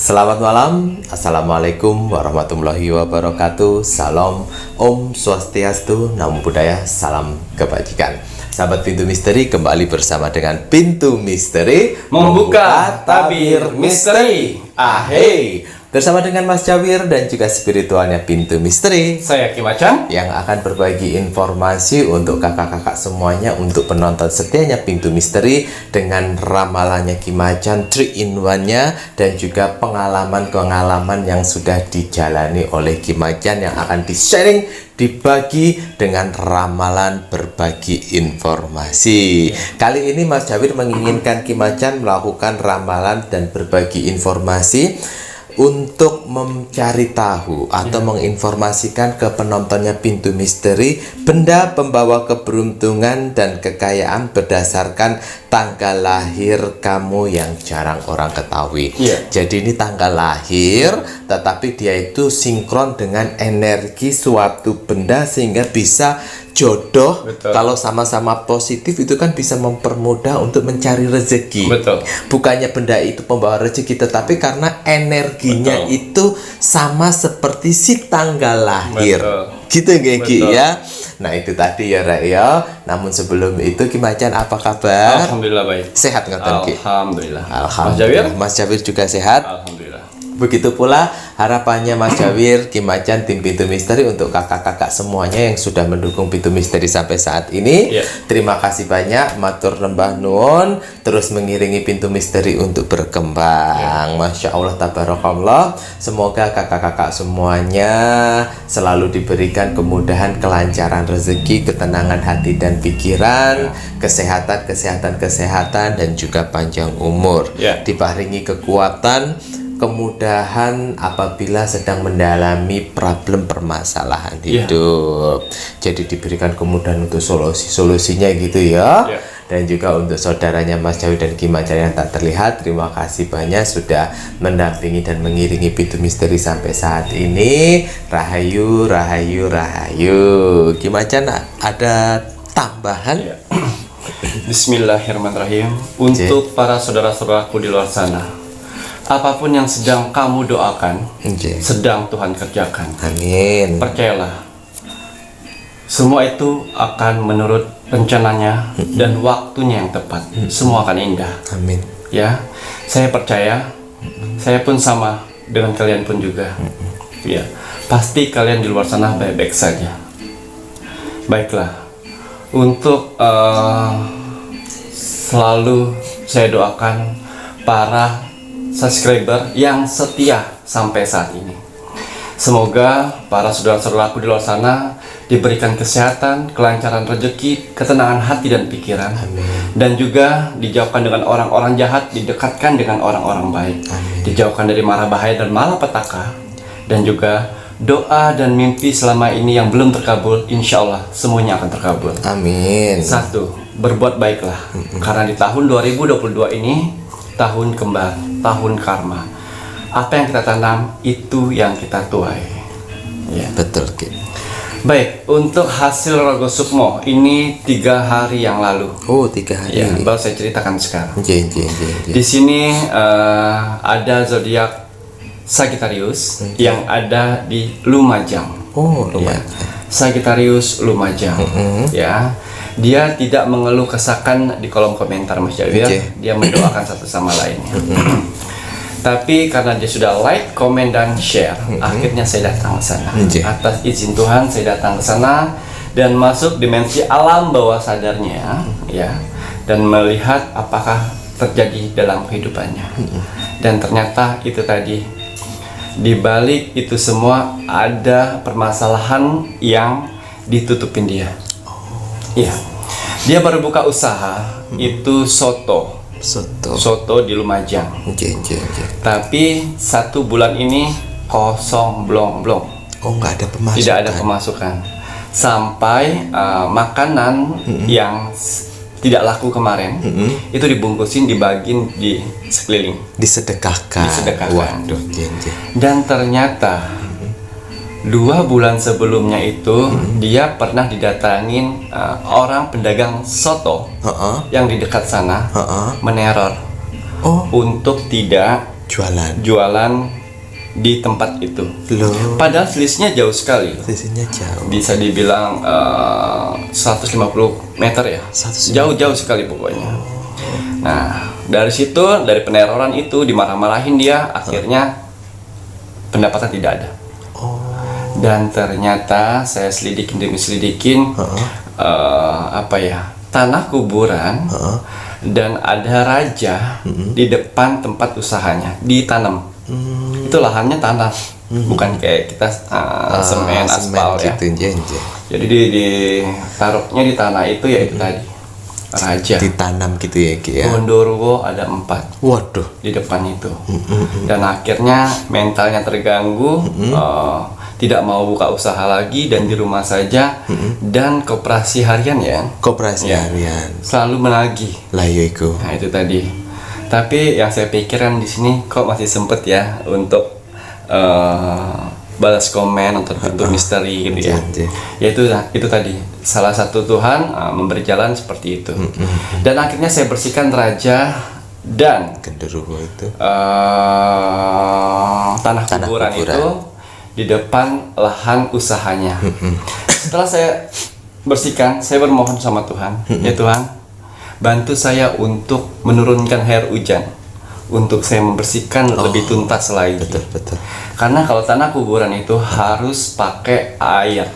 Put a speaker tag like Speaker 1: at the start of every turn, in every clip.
Speaker 1: Selamat malam, Assalamualaikum warahmatullahi wabarakatuh. Salam, Om Swastiastu, Namo Buddhaya, salam kebajikan. Sahabat Pintu Misteri, kembali bersama dengan Pintu Misteri
Speaker 2: Membuka tabir misteri.
Speaker 1: Ahey, bersama dengan Mas Jawir dan juga spiritualnya Pintu Misteri,
Speaker 2: Saya Kim Acan
Speaker 1: yang akan berbagi informasi untuk kakak-kakak semuanya, untuk penonton setianya Pintu Misteri, dengan ramalannya Kim Acan 3-in-1-nya, dan juga pengalaman-pengalaman yang sudah dijalani oleh Kim Acan yang akan di-sharing, dibagi dengan ramalan berbagi informasi. Kali ini Mas Jawir menginginkan Kim Acan melakukan ramalan dan berbagi informasi untuk mencari tahu atau menginformasikan ke penontonnya Pintu Misteri benda pembawa keberuntungan dan kekayaan berdasarkan tanggal lahir kamu yang jarang orang ketahui. Jadi ini tanggal lahir, tetapi dia itu sinkron dengan energi suatu benda sehingga bisa jodoh.
Speaker 2: Betul.
Speaker 1: Kalau sama-sama positif itu kan bisa mempermudah untuk mencari rezeki.
Speaker 2: Betul.
Speaker 1: Bukannya benda itu pembawa rezeki, tetapi karena energinya
Speaker 2: Betul.
Speaker 1: itu sama seperti si tanggal lahir.
Speaker 2: Betul.
Speaker 1: Gitu Geki
Speaker 2: Betul.
Speaker 1: ya. Nah itu tadi ya Rek ya. Namun sebelum itu Kim Acan apa kabar?
Speaker 2: Alhamdulillah baik.
Speaker 1: Sehat ngoten Ki?
Speaker 2: Alhamdulillah.
Speaker 1: Alhamdulillah.
Speaker 2: Mas Jawir?
Speaker 1: Mas Jawir juga sehat.
Speaker 2: Alhamdulillah.
Speaker 1: Begitu pula harapannya Mas Jawir, Kim Acan, tim Pintu Misteri untuk kakak-kakak semuanya yang sudah mendukung Pintu Misteri sampai saat ini.
Speaker 2: Iya.
Speaker 1: Terima kasih banyak, matur lembah nuwun, terus mengiringi Pintu Misteri untuk berkembang. Masya Allah, tabarakallah. Semoga kakak-kakak semuanya selalu diberikan kemudahan, kelancaran rezeki, ketenangan hati dan pikiran, kesehatan, dan juga panjang umur.
Speaker 2: Iya.
Speaker 1: Diparingi kekuatan, kemudahan apabila sedang mendalami problem permasalahan hidup. Jadi diberikan kemudahan untuk solusinya gitu ya. Dan juga untuk saudaranya Mas Jawir dan Kim Acan yang tak terlihat, terima kasih banyak sudah mendampingi dan mengiringi Pintu Misteri sampai saat ini. Rahayu, rahayu, rahayu. Kim Acan ada tambahan?
Speaker 2: Bismillahirrahmanirrahim. Untuk para saudara-saudaraku di luar sana, apapun yang sedang kamu doakan, sedang Tuhan kerjakan.
Speaker 1: Amin.
Speaker 2: Percayalah, semua itu akan menurut rencananya dan waktunya yang tepat. Semua akan indah.
Speaker 1: Amin.
Speaker 2: Ya, saya percaya. Saya pun sama dengan kalian pun juga. Ya, pasti kalian di luar sana baik-baik saja. Baiklah, untuk selalu saya doakan para subscriber yang setia sampai saat ini. Semoga para saudara-saudaraku di luar sana diberikan kesehatan, kelancaran rezeki, ketenangan hati dan pikiran.
Speaker 1: Amin.
Speaker 2: Dan juga dijauhkan dengan orang-orang jahat, didekatkan dengan orang-orang baik.
Speaker 1: Amin.
Speaker 2: Dijauhkan dari mara bahaya dan malapetaka. Dan juga doa dan mimpi selama ini yang belum terkabul, insya Allah semuanya akan terkabul.
Speaker 1: Amin.
Speaker 2: Satu, berbuat baiklah. Karena di tahun 2022 ini tahun kembar, tahun karma. Apa yang kita tanam, itu yang kita tuai. Ya.
Speaker 1: Betul, Ki.
Speaker 2: Baik, untuk hasil Rogo Sukmo ini 3 hari yang lalu.
Speaker 1: Oh, 3 hari
Speaker 2: Ya,
Speaker 1: ini.
Speaker 2: baru saya ceritakan sekarang.
Speaker 1: Jen.
Speaker 2: Di sini ada zodiak Sagittarius yang ada di Lumajang.
Speaker 1: Oh,
Speaker 2: Ya.
Speaker 1: lumayan.
Speaker 2: Sagittarius Lumajang. Ya. Dia tidak mengeluh kesakan di kolom komentar Mas Jawir. Dia mendoakan satu sama lainnya. Tapi karena dia sudah like, komen, dan share, akhirnya saya datang ke sana. Atas izin Tuhan saya datang ke sana dan masuk dimensi alam bawah sadarnya, ya, dan melihat apakah terjadi dalam kehidupannya. Dan ternyata itu tadi, di balik itu semua ada permasalahan yang ditutupin dia. Iya, dia baru buka usaha itu soto di Lumajang. Tapi 1 bulan ini kosong blong.
Speaker 1: Oh, nggak ada pemasukan.
Speaker 2: Tidak ada pemasukan. Sampai makanan yang tidak laku kemarin itu dibungkusin, dibagiin di sekeliling,
Speaker 1: disedekahkan. Waduh, Jen.
Speaker 2: Dan ternyata 2 bulan sebelumnya itu dia pernah didatangin orang pedagang soto yang di dekat sana meneror untuk tidak jualan di tempat itu.
Speaker 1: Loh.
Speaker 2: Padahal selisihnya jauh sekali.
Speaker 1: Selisihnya jauh.
Speaker 2: Bisa dibilang 150 meter ya.
Speaker 1: 150.
Speaker 2: Jauh-jauh sekali pokoknya. Nah, dari situ, dari peneroran itu dimarah-marahin dia, akhirnya pendapatan tidak ada. Dan ternyata saya selidikin demi selidikin, tanah kuburan dan ada raja di depan tempat usahanya ditanam. Itu lahannya tanah, bukan kayak kita semen aspal ya.
Speaker 1: Gitu,
Speaker 2: Jadi ditaruhnya di tanah itu ya itu tadi raja.
Speaker 1: ditanam gitu ya Ki ya.
Speaker 2: Gondoruo ada 4
Speaker 1: Waduh.
Speaker 2: di depan itu. Dan akhirnya mentalnya terganggu, tidak mau buka usaha lagi dan di rumah saja. Dan koperasi harian ya,
Speaker 1: Koperasi
Speaker 2: Ya.
Speaker 1: harian.
Speaker 2: selalu menagih.
Speaker 1: Lah ya iku.
Speaker 2: Nah itu tadi. Tapi yang saya pikirkan di sini kok masih sempet ya untuk balas komen untuk pintu misteri gitu ya. Ya itu tadi salah satu Tuhan memberi jalan seperti itu. Dan akhirnya saya bersihkan raja dan
Speaker 1: Genderuwo itu.
Speaker 2: tanah kuburan itu di depan lahan usahanya. Setelah saya bersihkan, saya bermohon sama Tuhan, ya Tuhan, bantu saya untuk menurunkan air hujan untuk saya membersihkan lebih tuntas lagi.
Speaker 1: Betul.
Speaker 2: Karena kalau tanah kuburan itu harus pakai air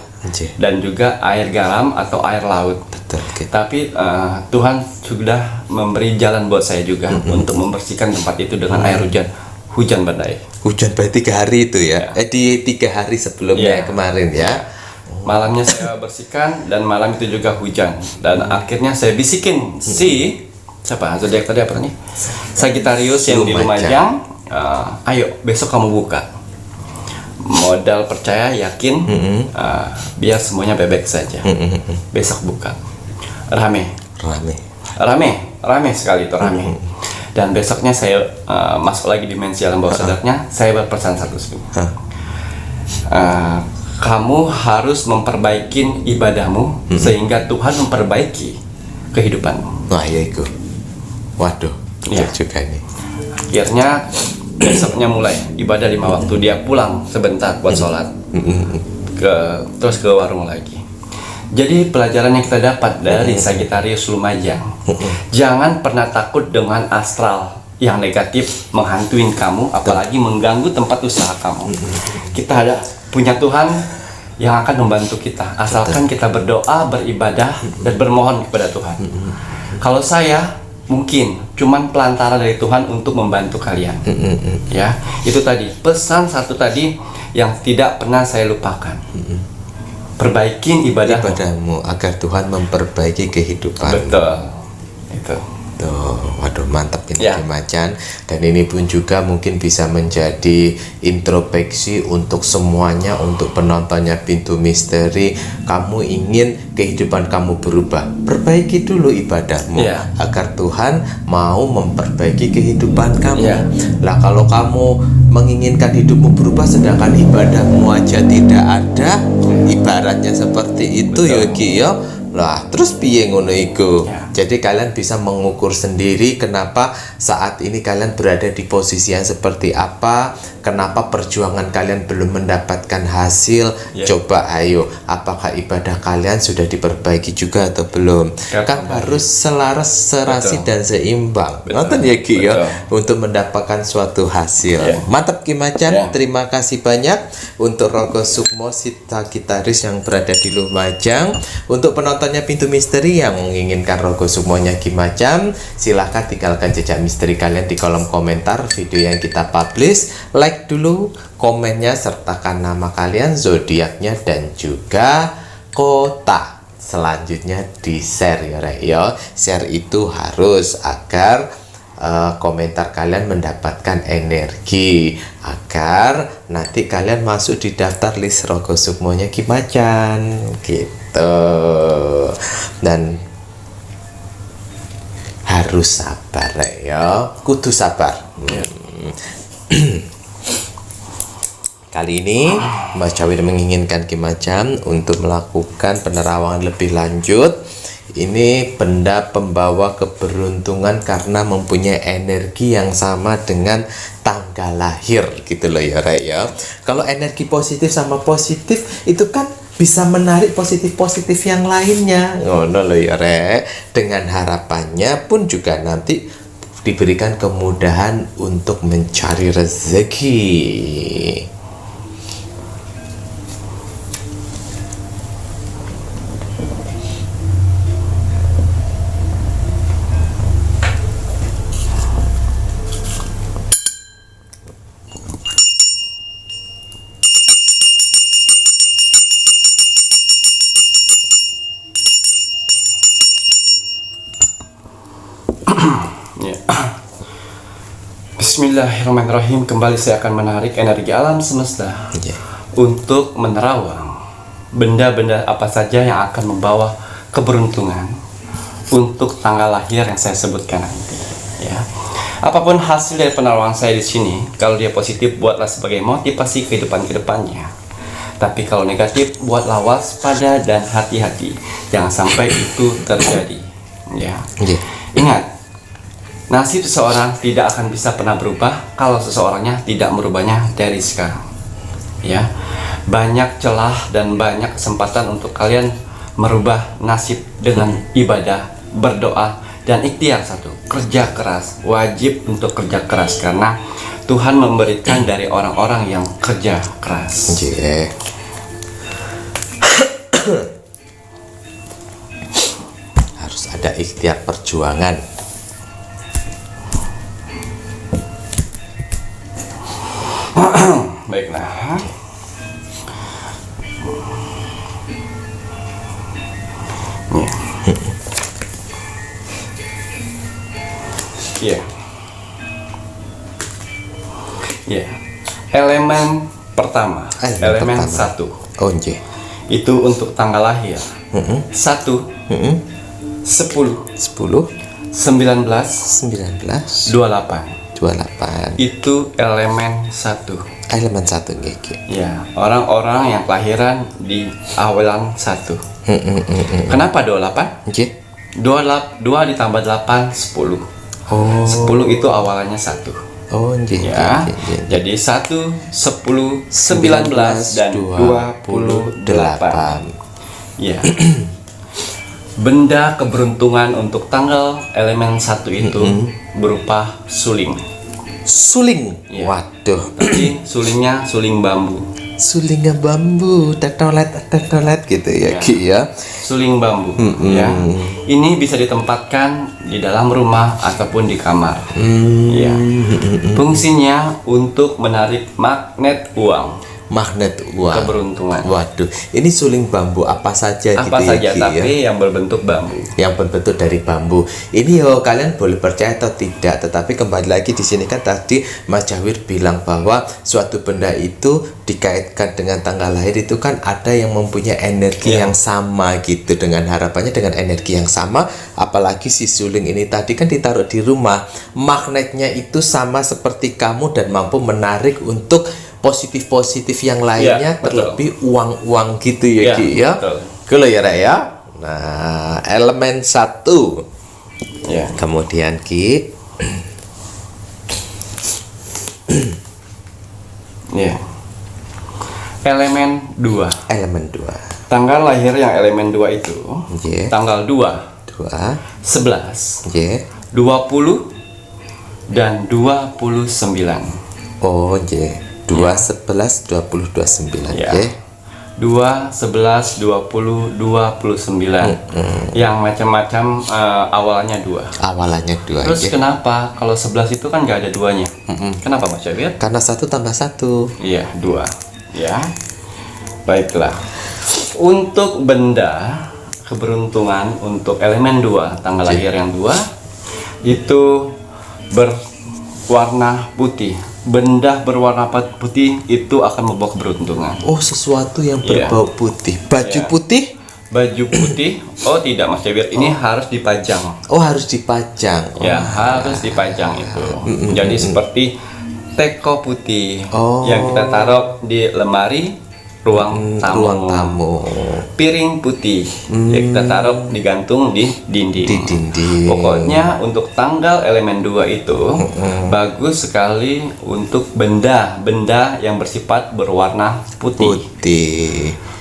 Speaker 2: dan juga air garam atau air laut.
Speaker 1: Betul.
Speaker 2: Tapi Tuhan sudah memberi jalan buat saya juga untuk membersihkan tempat itu dengan air hujan badai.
Speaker 1: Hujan berarti 3 hari itu ya. Di 3 hari sebelumnya kemarin ya.
Speaker 2: Malamnya saya bersihkan dan malam itu juga hujan. Dan akhirnya saya bisikin siapa? Zodiak tadi apa nih? Sagittarius yang di Lumajang. Ayo besok kamu buka. Modal percaya, yakin, biar semuanya bebek saja. Besok buka. Rame sekali itu rame. Dan besoknya saya masuk lagi dimensi alam bawah sadarnya. Saya berpesan satu sebenarnya. Kamu harus memperbaiki ibadahmu sehingga Tuhan memperbaiki kehidupanmu.
Speaker 1: Wah ya iku. Waduh.
Speaker 2: Ya.
Speaker 1: Juga ini.
Speaker 2: Akhirnya besoknya mulai ibadah 5 waktu, dia pulang sebentar buat sholat, terus ke warung lagi. Jadi pelajaran yang kita dapat dari Sagittarius Lumajang, jangan pernah takut dengan astral yang negatif menghantuin kamu, apalagi mengganggu tempat usaha kamu. Kita punya Tuhan yang akan membantu kita, asalkan kita berdoa, beribadah, dan bermohon kepada Tuhan. Kalau saya mungkin cuman pelantara dari Tuhan untuk membantu kalian. Ya, itu tadi pesan satu tadi yang tidak pernah saya lupakan. Perbaikin ibadahmu
Speaker 1: agar Tuhan memperbaiki kehidupan.
Speaker 2: Betul. Itu.
Speaker 1: Tuh, waduh mantap ini
Speaker 2: Ya.
Speaker 1: Macan. Dan ini pun juga mungkin bisa menjadi introspeksi untuk semuanya, untuk penontonnya Pintu Misteri. Kamu ingin kehidupan kamu berubah, perbaiki dulu ibadahmu
Speaker 2: Ya.
Speaker 1: agar Tuhan mau memperbaiki kehidupan kamu.
Speaker 2: Ya.
Speaker 1: Lah kalau kamu menginginkan hidupmu berubah sedangkan ibadahmu aja tidak ada, ibaratnya seperti itu.
Speaker 2: Betul.
Speaker 1: Ya Ki ya. Lah, terus piye ngono iku?
Speaker 2: Ya.
Speaker 1: Jadi kalian bisa mengukur sendiri kenapa saat ini kalian berada di posisi yang seperti apa, kenapa perjuangan kalian belum mendapatkan hasil.
Speaker 2: Ya.
Speaker 1: Coba ayo, apakah ibadah kalian sudah diperbaiki juga atau belum?
Speaker 2: Ya,
Speaker 1: Kan
Speaker 2: kembali.
Speaker 1: harus selaras, serasi
Speaker 2: Betul.
Speaker 1: dan seimbang.
Speaker 2: Betul.
Speaker 1: Nonton ya Ki ya,
Speaker 2: Betul.
Speaker 1: untuk mendapatkan suatu hasil.
Speaker 2: Ya.
Speaker 1: Mantap Ki Macan,
Speaker 2: Ya.
Speaker 1: terima kasih banyak untuk Rogo Sukmo Sagittarius yang berada di Lumajang. Untuk penontonnya Pintu Misteri yang menginginkan Rogo Sukmonya Ki Macan, silahkan tinggalkan jejak misteri kalian di kolom komentar video yang kita publish. Like dulu komennya, sertakan nama kalian, zodiaknya, dan juga kota. Selanjutnya di share ya Rek ya. Share itu harus agar komentar kalian mendapatkan energi, agar nanti kalian masuk di daftar list Rogo Sukmonya Ki Macan gitu. Dan harus sabar ya, kudu sabar. Kali ini Mbak Cawir menginginkan Ki Macan untuk melakukan penerawangan lebih lanjut Ini benda pembawa keberuntungan karena mempunyai energi yang sama dengan tanggal lahir gitu loh ya Rek ya. Kalau energi positif sama positif itu kan bisa menarik positif-positif yang lainnya. Ngono loh ya Rek. Dengan harapannya pun juga nanti diberikan kemudahan untuk mencari rezeki.
Speaker 2: Ya. Bismillahirrahmanirrahim. Kembali saya akan menarik energi alam semesta untuk menerawang benda-benda apa saja yang akan membawa keberuntungan untuk tanggal lahir yang saya sebutkan nanti. Ya. Apapun hasil dari penerawangan saya di sini, kalau dia positif buatlah sebagai motivasi kehidupan-kedepannya. Tapi kalau negatif buatlah waspada dan hati-hati, jangan sampai itu terjadi. Ya. Ingat, nasib seseorang tidak akan bisa pernah berubah kalau seseorangnya tidak merubahnya dari sekarang. Ya, banyak celah dan banyak kesempatan untuk kalian merubah nasib dengan ibadah, berdoa, dan ikhtiar satu. Kerja keras, wajib untuk kerja keras karena Tuhan memberikan dari orang-orang yang kerja keras.
Speaker 1: Harus ada ikhtiar perjuangan.
Speaker 2: Baiklah. Ya. Ya. Elemen pertama, elemen
Speaker 1: pertama.
Speaker 2: 1.
Speaker 1: Oh, nggih.
Speaker 2: Itu untuk tanggal lahir. 1 10
Speaker 1: 10
Speaker 2: 19
Speaker 1: 19
Speaker 2: 28.
Speaker 1: 28.
Speaker 2: Itu elemen 1.
Speaker 1: Elemen 1 nggih.
Speaker 2: Ya, orang-orang yang kelahiran di awalan 1. Kenapa 28?
Speaker 1: Nggih.
Speaker 2: 2 ditambah 8 10.
Speaker 1: Oh.
Speaker 2: 10 itu awalannya 1.
Speaker 1: Oh, nggih.
Speaker 2: Ya. Jadi 1 10 19 dan 28. Ya. Benda keberuntungan untuk tanggal elemen 1 itu berupa suling.
Speaker 1: Suling.
Speaker 2: Ya.
Speaker 1: Waduh.
Speaker 2: Tapi sulingnya suling bambu.
Speaker 1: Sulingnya bambu, tetolet gitu ya, Ki ya.
Speaker 2: Suling bambu, ya. Ini bisa ditempatkan di dalam rumah ataupun di kamar. Ya. Fungsinya untuk menarik magnet uang.
Speaker 1: Magnet uang.
Speaker 2: Keberuntungan.
Speaker 1: Waduh, ini suling bambu apa saja
Speaker 2: Apa
Speaker 1: gitu
Speaker 2: saja,
Speaker 1: ya, Ki,
Speaker 2: tapi
Speaker 1: ya?
Speaker 2: yang berbentuk bambu.
Speaker 1: Yang berbentuk dari bambu. Ini yo kalian boleh percaya atau tidak, tetapi kembali lagi di sini kan tadi Mas Jawir bilang bahwa suatu benda itu dikaitkan dengan tanggal lahir itu kan ada yang mempunyai energi yang sama gitu, dengan harapannya dengan energi yang sama, apalagi si suling ini tadi kan ditaruh di rumah, magnetnya itu sama seperti kamu dan mampu menarik untuk positif-positif yang lainnya, terlebih uang-uang gitu ya, Ki ya. Kalau ya Rek ya. Nah, elemen 1.
Speaker 2: Ya.
Speaker 1: Kemudian Ki.
Speaker 2: Ya. Elemen 2.
Speaker 1: Elemen 2.
Speaker 2: Tanggal lahir yang elemen 2 itu tanggal 2 11 20 dan 29.
Speaker 1: Oh, 2 11 20 29
Speaker 2: ya. 2 11 20 29. Yang macam-macam awalnya 2.
Speaker 1: Awalnya 2.
Speaker 2: Terus kenapa kalau 11 itu kan nggak ada 2-nya? Kenapa Mas Jawir?
Speaker 1: Karena 1 tambah 1.
Speaker 2: Iya, 2. Ya. Baiklah. Untuk benda keberuntungan untuk elemen 2, tanggal lahir yang 2 itu berwarna putih. Benda berwarna putih itu akan membawa keberuntungan.
Speaker 1: Oh, sesuatu yang berbau putih. Baju putih?
Speaker 2: Baju putih? Oh tidak Mas Jawir, ini harus dipajang.
Speaker 1: Oh, harus dipajang.
Speaker 2: Ya, harus dipajang itu. Jadi seperti teko putih yang kita taruh di lemari ruang tamu.
Speaker 1: Ruang tamu.
Speaker 2: Piring putih ya kita taruh digantung di dinding.
Speaker 1: Di dinding.
Speaker 2: Pokoknya untuk tanggal elemen 2 itu bagus sekali untuk benda-benda yang bersifat berwarna putih.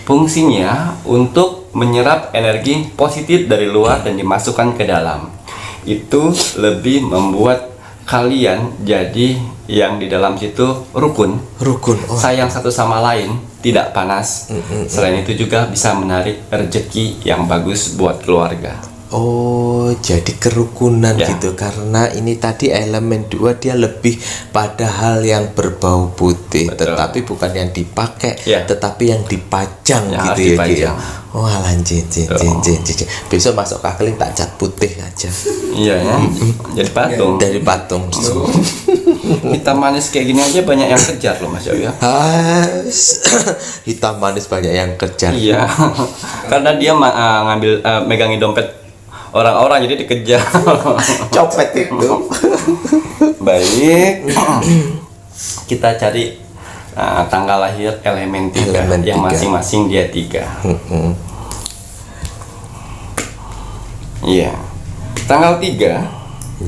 Speaker 2: Fungsinya untuk menyerap energi positif dari luar dan dimasukkan ke dalam. Itu lebih membuat kalian jadi yang di dalam situ rukun. Sayang satu sama lain, tidak panas. Selain itu juga bisa menarik rezeki yang bagus buat keluarga.
Speaker 1: Oh, jadi kerukunan gitu. Karena ini tadi elemen 2 dia lebih pada hal yang berbau putih.
Speaker 2: Betul.
Speaker 1: Tetapi bukan yang dipakai,
Speaker 2: Ya.
Speaker 1: tetapi yang dipajang
Speaker 2: Yang
Speaker 1: gitu
Speaker 2: harus
Speaker 1: ya.
Speaker 2: dipajang.
Speaker 1: Oh, alanjin. Besok masuk kakeling tak cat putih aja.
Speaker 2: Iya ya, jadi patung.
Speaker 1: Dari patung.
Speaker 2: Hitam manis kayak gini aja banyak yang kejar loh Mas Yoyo ya.
Speaker 1: Hitam manis banyak yang kejar.
Speaker 2: Iya, karena dia megangin dompet orang-orang jadi dikejar.
Speaker 1: Copet itu.
Speaker 2: Baik, kita cari tanggal lahir elemen 3 yang
Speaker 1: 3.
Speaker 2: masing-masing dia 3. Iya, tanggal 3,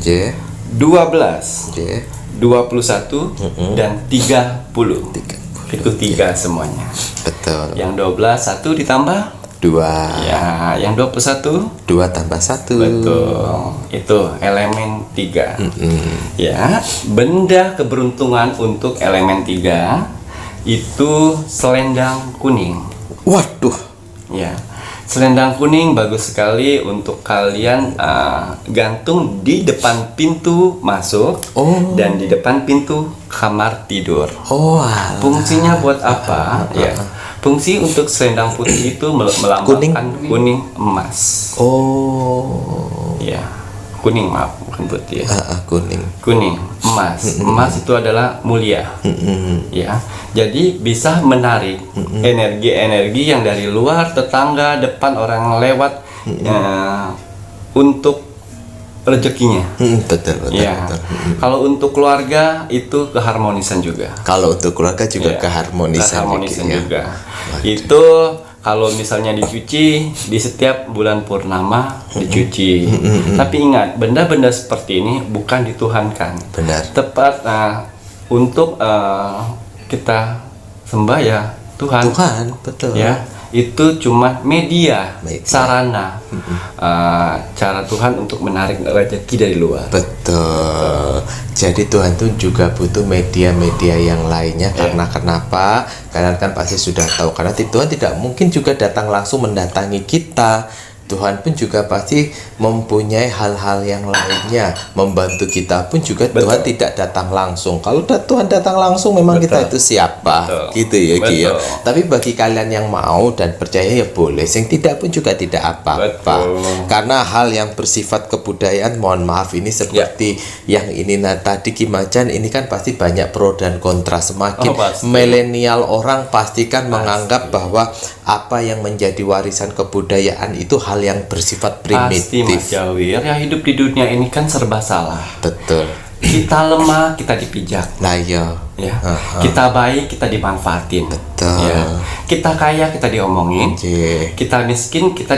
Speaker 1: J,
Speaker 2: 12,
Speaker 1: J,
Speaker 2: 21 dan 30. Itu 3 semuanya.
Speaker 1: betul.
Speaker 2: Yang 12 1 ditambah
Speaker 1: 2.
Speaker 2: ya, yang 21
Speaker 1: 2 tambah 1.
Speaker 2: betul. Itu elemen 3. Ya, benda keberuntungan untuk elemen 3 itu selendang kuning.
Speaker 1: Waduh.
Speaker 2: Ya. Selendang kuning bagus sekali untuk kalian gantung di depan pintu masuk dan di depan pintu kamar tidur.
Speaker 1: Alah.
Speaker 2: Fungsinya buat apa? Ya. Fungsi untuk selendang putih itu melambangkan kuning emas. Ya. Kuning, maaf, bukan putih ya. Kuning, emas. Emas itu adalah mulia. Ya. Jadi bisa menarik energi-energi yang dari luar, tetangga, depan orang lewat untuk rezekinya.
Speaker 1: Betul.
Speaker 2: Ya. Kalau untuk keluarga itu keharmonisan juga.
Speaker 1: Kalau untuk keluarga juga
Speaker 2: Ya,
Speaker 1: keharmonisan
Speaker 2: juga. Itu kalau misalnya dicuci di setiap bulan purnama dicuci. Tapi ingat, benda-benda seperti ini bukan dituhankan.
Speaker 1: Benar.
Speaker 2: Tepat untuk kita sembah ya Tuhan.
Speaker 1: Betul.
Speaker 2: Ya, itu cuma media. Sarana cara Tuhan untuk menarik rezeki dari luar.
Speaker 1: Betul. Jadi Tuhan tuh juga butuh media-media yang lainnya. Karena kenapa? Kalian kan pasti sudah tahu, karena Tuhan tidak mungkin juga datang langsung mendatangi kita. Tuhan pun juga pasti mempunyai hal-hal yang lainnya. Membantu kita pun juga Tuhan tidak datang langsung. Kalau Tuhan datang langsung memang kita itu siapa? Gitu ya Ki ya. Tapi bagi kalian yang mau dan percaya ya boleh. Yang tidak pun juga tidak apa-apa. Karena hal yang bersifat kebudayaan, mohon maaf ini seperti yang ini tadi Ki Macan ini kan pasti banyak pro dan kontra. Semakin milenial orang pastikan menganggap bahwa apa yang menjadi warisan kebudayaan itu hal yang bersifat primitif.
Speaker 2: Pasti Mas Jawir, ya hidup di dunia ini kan serba salah.
Speaker 1: Betul.
Speaker 2: Kita lemah, kita dipijak.
Speaker 1: Nah ya.
Speaker 2: Kita baik, kita dimanfaatin.
Speaker 1: Betul.
Speaker 2: Ya. Kita kaya, kita diomongin. Kita miskin, kita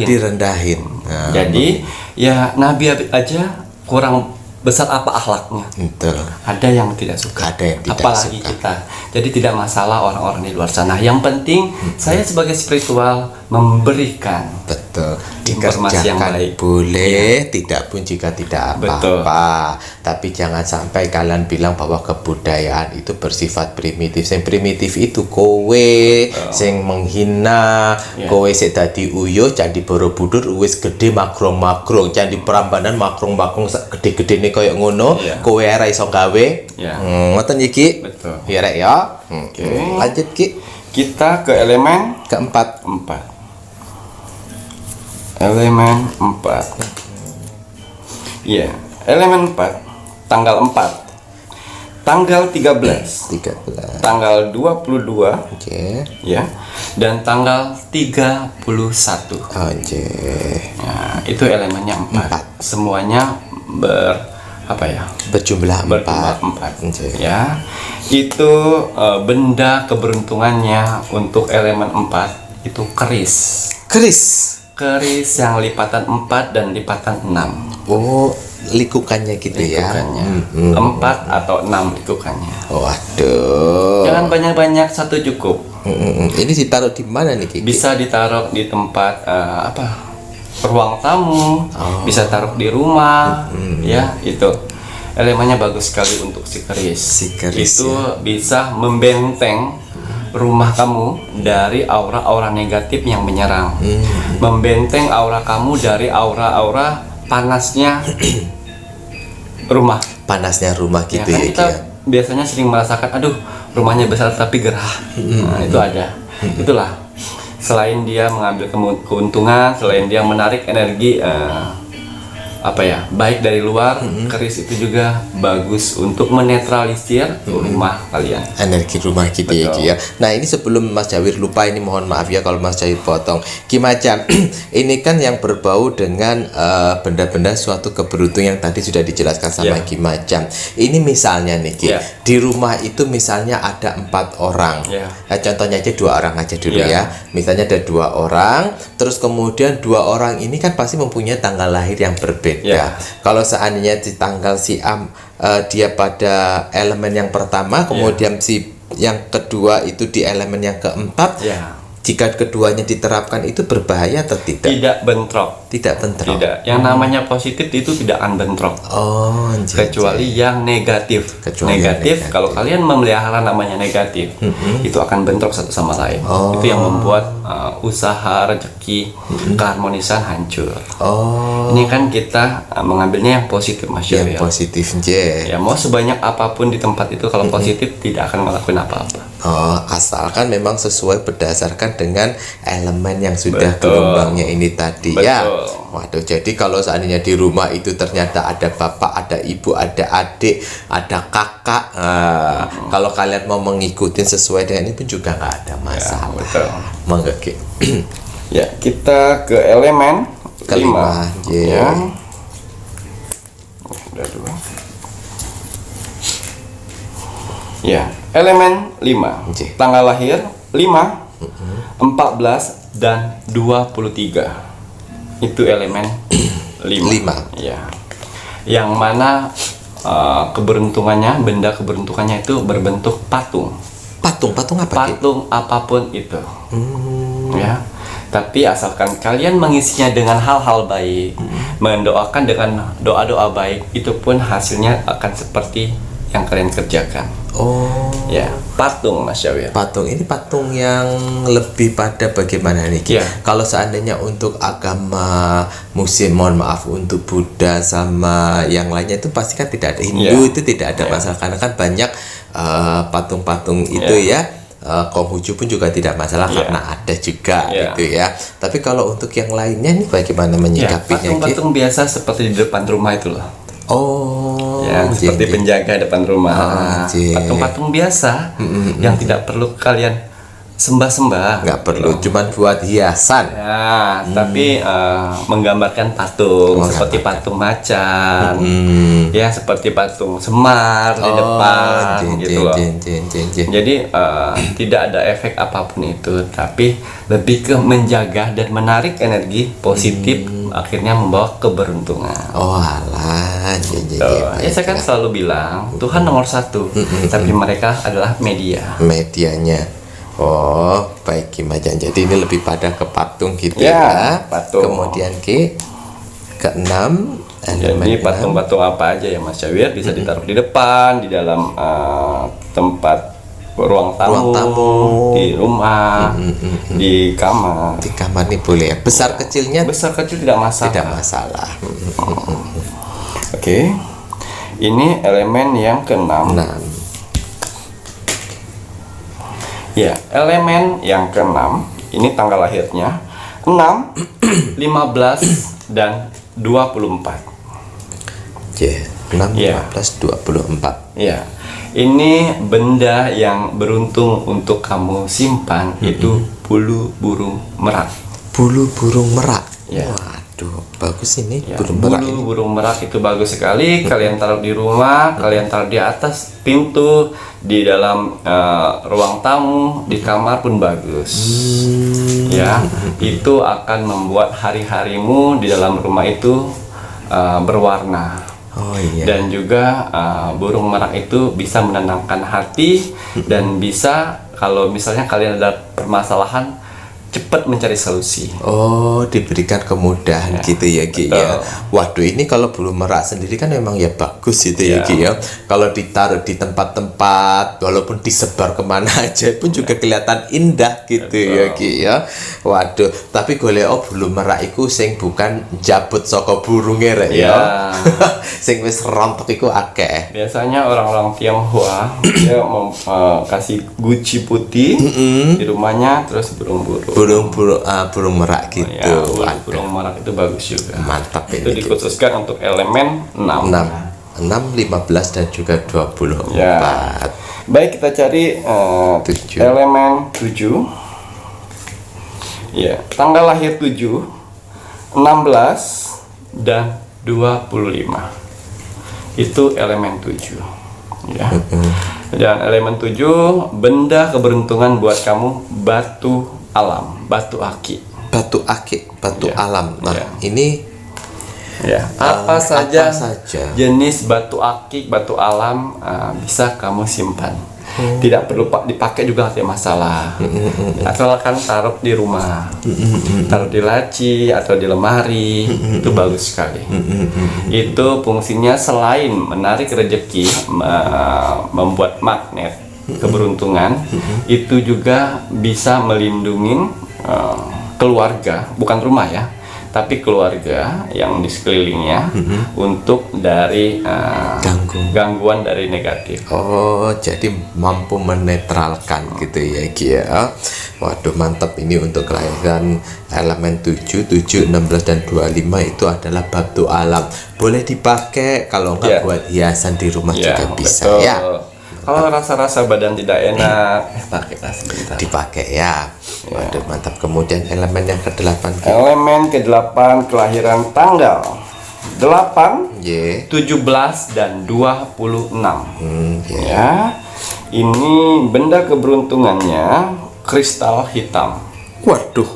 Speaker 2: direndahin. Jadi ya Nabi aja kurang besar apa akhlaknya.
Speaker 1: Betul.
Speaker 2: Ada yang tidak suka. Apalagi kita. Jadi tidak masalah orang-orang di luar sana. Yang penting saya sebagai spiritual memberikan informasi yang baik.
Speaker 1: Boleh, tidak pun jika tidak apa-apa. Tapi jangan sampai kalian bilang bahwa kebudayaan itu bersifat primitif. Yang primitif itu kowe, sing menghina, kowe sik dadi uyuh, candi Borobudur wis gede magrong-magrong, candi Prambanan magrong-magrong gede-gede nih koyo ngono, kowe ora iso gawe. Ngoten iki.
Speaker 2: Betul.
Speaker 1: Ya rek ya. Lanjut Ki.
Speaker 2: Kita ke elemen
Speaker 1: keempat.
Speaker 2: Elemen 4. Iya, elemen 4 tanggal 4. Tanggal 13. Tanggal 22. Ya. Dan tanggal 31.
Speaker 1: Anjir.
Speaker 2: Nah, itu elemennya 4. Semuanya apa ya?
Speaker 1: Berjumlah 4.
Speaker 2: Ya. Itu benda keberuntungannya untuk elemen 4 itu keris. Keris yang lipatan 4 dan lipatan 6.
Speaker 1: Oh, likukannya gitu ya.
Speaker 2: 4 atau 6 likukannya.
Speaker 1: Waduh.
Speaker 2: Jangan banyak-banyak, satu cukup.
Speaker 1: Ini ditaruh di mana nih, Kiki?
Speaker 2: Bisa ditaruh di tempat ruang tamu, bisa taruh di rumah, ya itu. Elemennya bagus sekali untuk si keris. Itu bisa membenteng rumah kamu dari aura-aura negatif yang menyerang, membenteng aura kamu dari aura-aura panasnya rumah.
Speaker 1: Gitu
Speaker 2: ya.
Speaker 1: ya,
Speaker 2: Kita biasanya sering merasakan, aduh rumahnya besar tapi gerah. Nah, itu ada. Itulah. Selain dia mengambil keuntungan, selain dia menarik energi baik dari luar, keris itu juga bagus untuk menetralisir rumah kalian.
Speaker 1: Energi rumah gitu ya, Ki ya. Nah, ini sebelum Mas Jawir lupa, ini mohon maaf ya kalau Mas Jawir potong. Ki Macan, ini kan yang berbau dengan benda-benda suatu keberuntungan yang tadi sudah dijelaskan sama Ki Macan. Ini misalnya nih, Ki, di rumah itu misalnya ada 4 orang. Nah, contohnya aja 2 orang aja dulu ya. Misalnya ada 2 orang, terus kemudian 2 orang ini kan pasti mempunyai tanggal lahir yang berbeda. Kalau seandainya di tanggal si dia pada elemen yang pertama, kemudian si yang kedua itu di elemen yang keempat, jika keduanya diterapkan itu berbahaya atau tidak?
Speaker 2: Tidak bentrok. Tidak. Yang namanya positif itu tidak akan bentrok. Kecuali yang negatif. Kalau kalian memelihara namanya negatif, itu akan bentrok satu sama lain. Itu yang membuat usaha, rezeki, keharmonisan hancur. Ini kan kita mengambilnya yang positif, Mas Jawir.
Speaker 1: Yang positif,
Speaker 2: ya. Mau sebanyak apapun di tempat itu, kalau positif tidak akan melakukan apa-apa.
Speaker 1: Asalkan memang sesuai berdasarkan dengan elemen yang sudah gelombangnya ini tadi. Ya. Waduh, jadi kalau seandainya di rumah itu ternyata ada bapak, ada ibu, ada adik, ada kakak, kalau kalian mau mengikuti sesuai dengan ini pun juga nggak ada masalah. Monggo, Ki.
Speaker 2: Ya, kita ke elemen kelima. Ya. Udah 2. Ya, elemen 5. Tanggal lahir 5, 14 dan 23. Itu elemen 5. Ya. Yang mana keberuntungannya, benda keberuntungannya itu berbentuk patung.
Speaker 1: Patung apa?
Speaker 2: Patung apapun itu. Ya. Tapi asalkan kalian mengisinya dengan hal-hal baik, mendoakan dengan doa-doa baik, itu pun hasilnya akan seperti yang kalian kerjakan. Ya, patung, Mas Jawir.
Speaker 1: Patung ini patung yang lebih pada bagaimana nih? Kalau seandainya untuk agama Muslim, mohon maaf, untuk Buddha sama yang lainnya itu pasti kan tidak ada. Hindu itu tidak ada masalah, karena kan banyak patung-patung itu ya. Konghucu pun juga tidak masalah karena ada juga gitu ya. Tapi kalau untuk yang lainnya nih bagaimana menyikapinya?
Speaker 2: Patung-patung biasa seperti di depan rumah itu loh. Seperti penjaga depan rumah. Patung-patung biasa yang tidak perlu kalian sembah-sembah.
Speaker 1: Nggak perlu, cuman buat hiasan.
Speaker 2: Tapi menggambarkan patung, seperti patung macan, ya seperti patung Semar di depan, gitu loh. Jadi tidak ada efek apapun itu, tapi lebih ke menjaga dan menarik energi positif, akhirnya membawa keberuntungan. Saya kan selalu bilang Tuhan nomor 1, tapi mereka adalah
Speaker 1: medianya. Baik, Ki Macan. Jadi ini lebih pada ke patung gitu ya.
Speaker 2: Patung.
Speaker 1: Kemudian ke-6.
Speaker 2: Jadi patung-patung apa aja ya, Mas Jawir, bisa ditaruh di depan, di dalam tempat ruang tamu, di rumah, di kamar.
Speaker 1: Di kamar nih boleh ya. Besar kecilnya?
Speaker 2: Besar kecil tidak masalah.
Speaker 1: Tidak masalah.
Speaker 2: Oke. Ini elemen yang ke-6. Ya, elemen yang ke-6 ini tanggal lahirnya 6, 15 dan 24.
Speaker 1: 6, 15, 24.
Speaker 2: Ya. Ini benda yang beruntung untuk kamu simpan, itu bulu burung merak.
Speaker 1: Bulu burung merak. Waduh, bagus ini
Speaker 2: Ya,
Speaker 1: burung merak ini.
Speaker 2: burung merak itu bagus sekali. Kalian taruh di rumah, kalian taruh di atas pintu, di dalam ruang tamu, di kamar pun bagus. Ya, itu akan membuat hari-harimu di dalam rumah itu berwarna.
Speaker 1: Oh iya.
Speaker 2: Dan juga burung merak itu bisa menenangkan hati dan bisa kalau misalnya kalian ada permasalahan cepat mencari solusi.
Speaker 1: Oh, diberikan kemudahan gitu ya Ki ya. Waduh, ini kalau burung merak sendiri kan memang ya bagus gitu ya Ki ya. Kalau ditaruh di tempat-tempat, walaupun disebar kemana aja pun juga kelihatan indah gitu ya Ki ya. Waduh, tapi golek burung merak iku sing bukan jabut saka burunge rek ya. Sing wis rontok iku akeh.
Speaker 2: Biasanya orang-orang Tionghoa dia mau kasih guci putih di rumahnya, terus burung-burung.
Speaker 1: Burung merak gitu.
Speaker 2: Ya, burung merak itu bagus juga.
Speaker 1: Mantap
Speaker 2: Itu
Speaker 1: ini.
Speaker 2: dikhususkan untuk elemen 6.
Speaker 1: 6, 15 dan juga 24.
Speaker 2: Ya. Baik, kita cari
Speaker 1: 7.
Speaker 2: elemen 7. Ya, tanggal lahir 7, 16 dan 25. Itu elemen 7. Ya. Dan elemen 7, benda keberuntungan buat kamu batu alam, batu aki.
Speaker 1: Batu akik, batu alam. Nah, ini
Speaker 2: Ya, apa saja
Speaker 1: jenis
Speaker 2: batu akik, batu alam bisa kamu simpan. Tidak perlu dipakai juga tidak masalah. Asalkan taruh di rumah, taruh di laci atau di lemari, itu bagus sekali. Itu fungsinya selain menarik rezeki, membuat magnet keberuntungan, itu juga bisa melindungi keluarga, bukan rumah ya, tapi keluarga yang di sekelilingnya untuk dari gangguan dari negatif.
Speaker 1: Oh, jadi mampu menetralkan gitu ya Ki ya. Waduh, mantap ini untuk kelahiran elemen 7, 16 dan 25 itu adalah batu alam. Boleh dipakai kalau enggak buat hiasan di rumah juga bisa
Speaker 2: betul.
Speaker 1: ya.
Speaker 2: Kalau rasa-rasa badan tidak enak, pakailah sebentar.
Speaker 1: Dipakai ya. Waduh, mantap. Kemudian elemen yang ke-8.
Speaker 2: Elemen ke-8 kelahiran tanggal 8, 17 dan 26. Ya. Ini benda keberuntungannya kristal hitam.
Speaker 1: Waduh.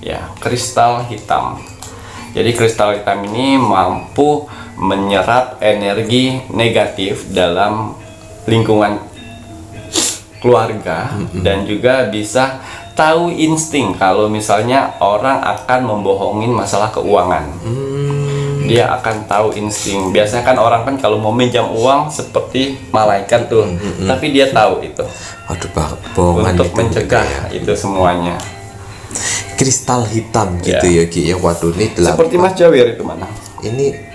Speaker 2: Ya, kristal hitam. Jadi kristal hitam ini mampu menyerap energi negatif dalam lingkungan keluarga dan juga bisa tahu insting kalau misalnya orang akan membohongin masalah keuangan. Dia akan tahu insting. Biasanya kan orang kan kalau mau minjam uang seperti malaikat tuh, tapi dia tahu itu.
Speaker 1: Waduh, bohongan
Speaker 2: untuk
Speaker 1: itu
Speaker 2: mencegah itu semuanya.
Speaker 1: Kristal hitam gitu ya Ki ya. Waduh, ini
Speaker 2: Seperti Mas Jawir itu mana?
Speaker 1: Ini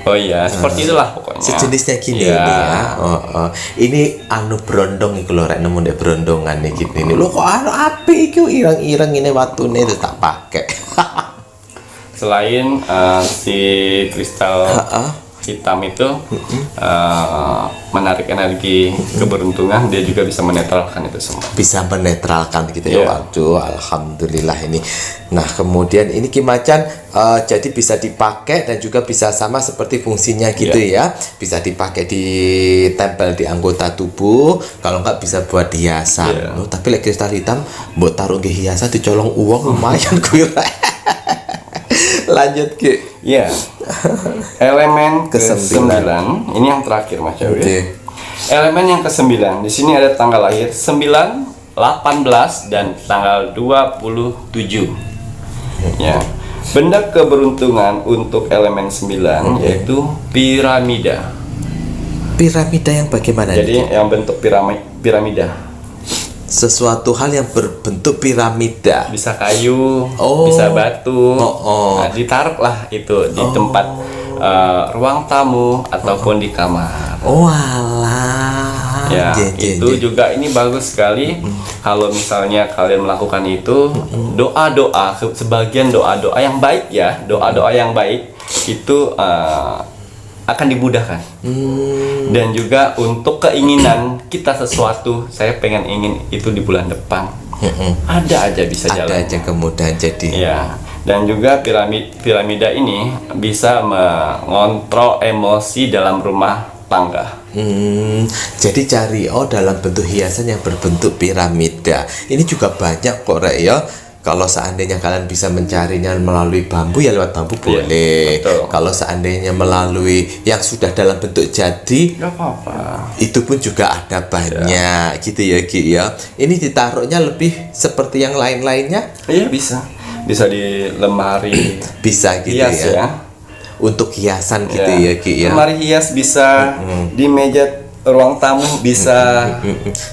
Speaker 2: Oh iya, seperti itulah pokoknya.
Speaker 1: sejenisnya gini ini ya. Ini anu brondong iku lho rek nemu ndek brondongan iki gini. Lho kok anu apik iki ireng-ireng ini watune itu tak pakai.
Speaker 2: Selain si kristal hitam itu menarik energi keberuntungan, dia juga bisa menetralkan itu semua.
Speaker 1: Bisa menetralkan gitu ya. Waduh, alhamdulillah ini. Nah, kemudian ini Ki Macan jadi bisa dipakai dan juga bisa sama seperti fungsinya gitu ya. Bisa dipakai ditempel di anggota tubuh, kalau enggak bisa buat hiasan. Tapi lek kristal hitam mbok taruh nggih hiasan dicolong uang lumayan kuwi. Lanjut Ki.
Speaker 2: Ya. Elemen ke-9. Ini yang terakhir Mas Jawir. Elemen yang ke-9. Di sini ada tanggal lahir 9, 18 dan tanggal 27. Ya. Benda keberuntungan untuk elemen 9 yaitu piramida.
Speaker 1: Piramida yang bagaimana?
Speaker 2: Jadi yang bentuk piramida.
Speaker 1: Sesuatu hal yang berbentuk piramida.
Speaker 2: Bisa kayu, bisa batu. Nah, ditaruhlah itu di tempat ruang tamu ataupun di kamar.
Speaker 1: Oh alah.
Speaker 2: Ya, itu juga ini bagus sekali. Kalau misalnya kalian melakukan itu, doa-doa, sebagian doa-doa yang baik ya, doa-doa yang baik itu akan dimudahkan. Dan juga untuk keinginan kita sesuatu, saya ingin itu di bulan depan. Ada aja bisa jalan.
Speaker 1: Ada aja kemudahan jadi.
Speaker 2: Ya. Dan juga piramida ini bisa mengontrol emosi dalam rumah tangga.
Speaker 1: Jadi Carioh dalam bentuk hiasan yang berbentuk piramida. Ini juga banyak kok Rek ya. Kalau seandainya kalian bisa mencarinya melalui bambu ya lewat bambu boleh.
Speaker 2: Betul.
Speaker 1: Kalau seandainya melalui yang sudah dalam bentuk jadi,
Speaker 2: Gak apa-apa.
Speaker 1: itu pun juga ada banyak gitu ya Ki ya. Ini ditaruhnya lebih seperti yang lain-lainnya.
Speaker 2: Iya bisa. Bisa di lemari
Speaker 1: Bisa gitu
Speaker 2: hias ya.
Speaker 1: Untuk hiasan gitu ya Ki ya.
Speaker 2: Lemari hias bisa, di meja ruang tamu bisa.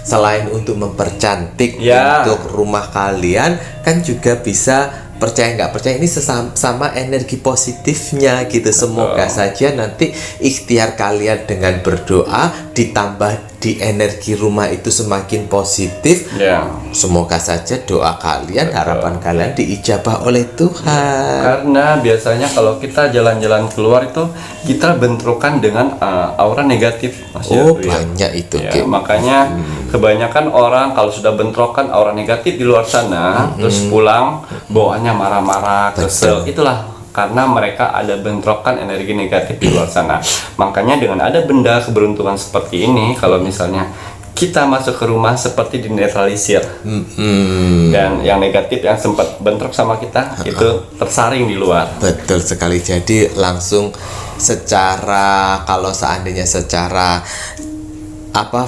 Speaker 1: Selain untuk mempercantik
Speaker 2: Ya.
Speaker 1: untuk rumah kalian, kan juga bisa, percaya nggak percaya, ini sama energi positifnya gitu. Semoga saja nanti ikhtiar kalian dengan berdoa ditambah di energi rumah itu semakin positif.
Speaker 2: Ya.
Speaker 1: Semoga saja doa kalian, harapan kalian diijabah oleh Tuhan.
Speaker 2: Karena biasanya kalau kita jalan-jalan keluar itu kita bentrokan dengan aura negatif, Mas
Speaker 1: Oh,
Speaker 2: Jafri, ya.
Speaker 1: banyak itu
Speaker 2: Ya,
Speaker 1: Ki.
Speaker 2: makanya kebanyakan orang kalau sudah bentrokan aura negatif di luar sana, terus pulang bawaannya marah-marah, kesel. Itulah karena mereka ada bentrokan energi negatif di luar sana. Makanya dengan ada benda keberuntungan seperti ini, kalau misalnya kita masuk ke rumah seperti dinetralisir, dan yang negatif yang sempat bentrok sama kita itu tersaring di luar.
Speaker 1: Betul sekali. Jadi langsung secara, kalau seandainya secara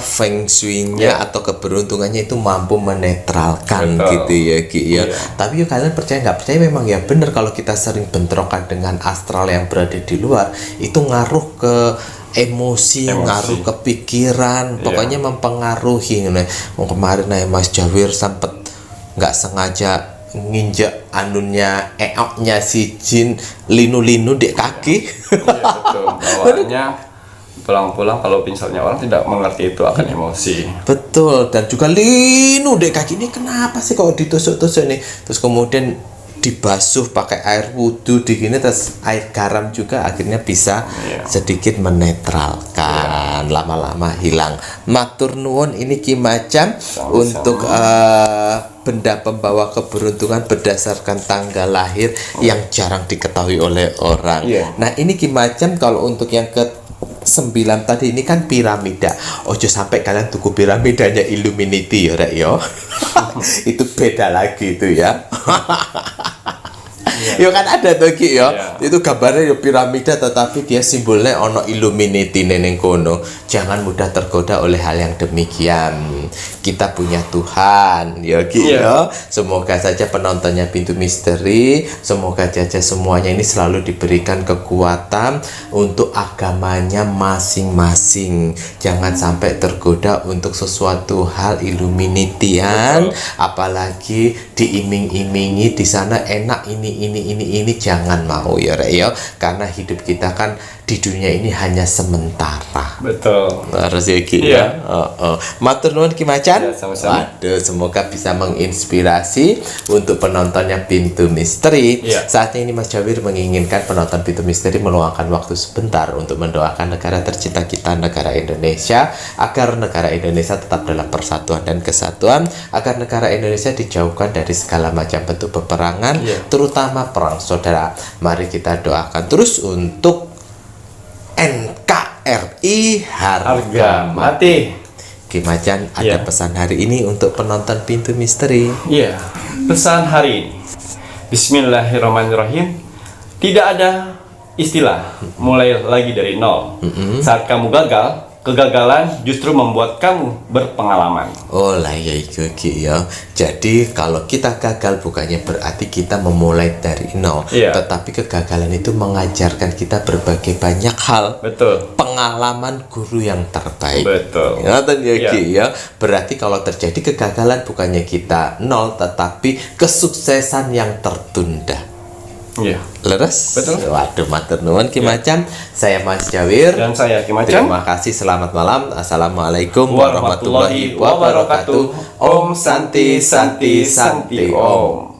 Speaker 1: feng shui-nya atau keberuntungannya itu mampu menetralkan.
Speaker 2: Betul.
Speaker 1: Gitu ya Ki ya.
Speaker 2: Iya.
Speaker 1: Tapi kalian percaya nggak percaya, memang ya benar kalau kita sering bentrokan dengan astral yang berada di luar, itu ngaruh ke emosi, ngaruh ke pikiran, pokoknya mempengaruhi. Kemarin Mas Jawir sempet nggak sengaja nginjek anunya eoknya si jin, linu-linu dek kaki.
Speaker 2: Iya, betul. Bawaannya pulang-pulang kalau misalnya orang tidak mengerti itu akan emosi.
Speaker 1: Betul. Dan juga linu dek kaki ini kenapa sih kok ditusuk-tusuk nih, terus kemudian dibasuh pakai air wudhu digini, terus air garam juga akhirnya bisa sedikit menetralkan, lama-lama hilang. Matur nuwun ini Ki Macan untuk benda pembawa keberuntungan berdasarkan tanggal lahir yang jarang diketahui oleh orang. Nah ini Ki Macan, kalau untuk yang ke 9 tadi ini kan piramida. Ojo sampai kalian tuku piramidanya Illuminati ya Rek yo. Itu beda lagi itu ya. Ya kan ada tuh Ki ya. Itu gambarnya ya piramida tetapi dia simbolnya ono Illuminati neneng kono. Jangan mudah tergoda oleh hal yang demikian. Kita punya Tuhan ya Ki ya. Semoga saja penontonnya Pintu Misteri, semoga saja semuanya ini selalu diberikan kekuatan untuk agamanya masing-masing. Jangan sampai tergoda untuk sesuatu hal Illuminatian, apalagi diiming-imingi di sana enak ini, jangan mau ya Rek ya. Karena hidup kita kan di dunia ini hanya sementara.
Speaker 2: Betul.
Speaker 1: Harus ya Ki ya. Matur nuwun Ki Macan.
Speaker 2: Sama-sama.
Speaker 1: Waduh, semoga bisa menginspirasi untuk penontonnya Pintu Misteri. Saatnya ini Mas Jawir menginginkan penonton Pintu Misteri meluangkan waktu sebentar untuk mendoakan negara tercinta kita, negara Indonesia, agar negara Indonesia tetap dalam persatuan dan kesatuan, agar negara Indonesia dijauhkan dari segala macam bentuk peperangan, terutama perang saudara. Mari kita doakan terus untuk NKRI harga mati. Ki Macan, ada pesan hari ini untuk penonton Pintu Misteri.
Speaker 2: Iya, pesan hari ini. Bismillahirrahmanirrahim. Tidak ada istilah mulai lagi dari nol. Saat kamu gagal, kegagalan justru membuat kamu berpengalaman.
Speaker 1: Oh lah ya itu Ki ya. Jadi kalau kita gagal bukannya berarti kita memulai dari nol, tetapi kegagalan itu mengajarkan kita berbagai banyak hal.
Speaker 2: Betul.
Speaker 1: Pengalaman guru yang terbaik.
Speaker 2: Betul.
Speaker 1: Ya Ki ya. Berarti kalau terjadi kegagalan bukannya kita nol, tetapi kesuksesan yang tertunda.
Speaker 2: Iya.
Speaker 1: Leres?
Speaker 2: Betul.
Speaker 1: Waduh, matur nuwun Ki Macan. Saya Mas Jawir.
Speaker 2: Dan saya Ki Macan.
Speaker 1: Terima kasih, selamat malam. Assalamualaikum warahmatullahi wabarakatuh. Om Santi Santi Santi Om.